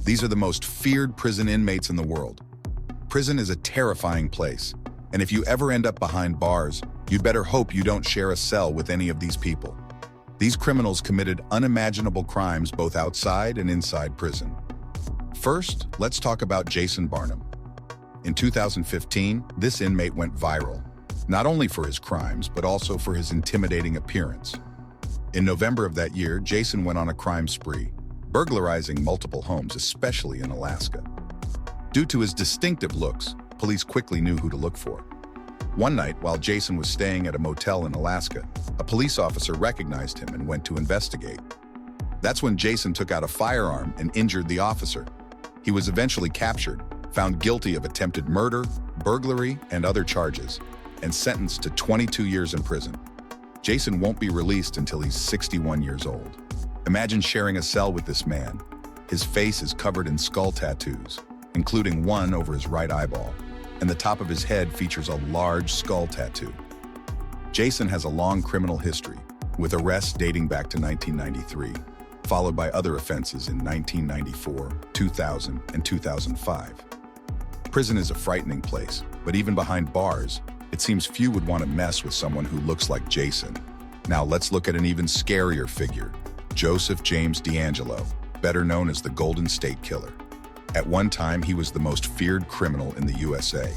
These are the most feared prison inmates in the world. Prison is a terrifying place, and if you ever end up behind bars, you'd better hope you don't share a cell with any of these people. These criminals committed unimaginable crimes both outside and inside prison. First, let's talk about Jason Barnum. In 2015, this inmate went viral, not only for his crimes, but also for his intimidating appearance. In November of that year, Jason went on a crime spree, burglarizing multiple homes, especially in Alaska. Due to his distinctive looks, police quickly knew who to look for. One night, while Jason was staying at a motel in Alaska, a police officer recognized him and went to investigate. That's when Jason took out a firearm and injured the officer. He was eventually captured, found guilty of attempted murder, burglary, and other charges, and sentenced to 22 years in prison. Jason won't be released until he's 61 years old. Imagine sharing a cell with this man. His face is covered in skull tattoos, including one over his right eyeball, and the top of his head features a large skull tattoo. Jason has a long criminal history, with arrests dating back to 1993, followed by other offenses in 1994, 2000, and 2005. Prison is a frightening place, but even behind bars, it seems few would want to mess with someone who looks like Jason. Now let's look at an even scarier figure, Joseph James DeAngelo, better known as the Golden State Killer. At one time, he was the most feared criminal in the USA.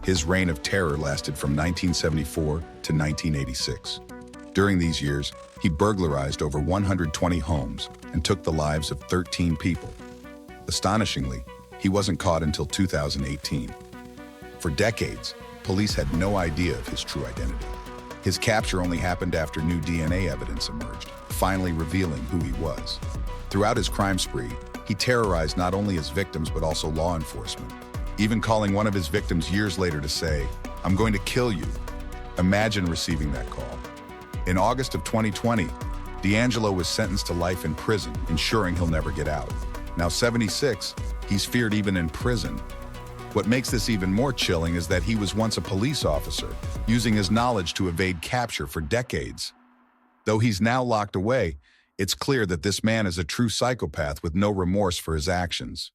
His reign of terror lasted from 1974 to 1986. During these years, he burglarized over 120 homes and took the lives of 13 people. Astonishingly, he wasn't caught until 2018. For decades, police had no idea of his true identity. His capture only happened after new DNA evidence emerged, finally revealing who he was. Throughout his crime spree, he terrorized not only his victims but also law enforcement, even calling one of his victims years later to say, "I'm going to kill you." Imagine receiving that call. In August of 2020, DeAngelo was sentenced to life in prison, ensuring he'll never get out. Now 76, he's feared even in prison. What makes this even more chilling is that he was once a police officer, using his knowledge to evade capture for decades. Though he's now locked away, it's clear that this man is a true psychopath with no remorse for his actions.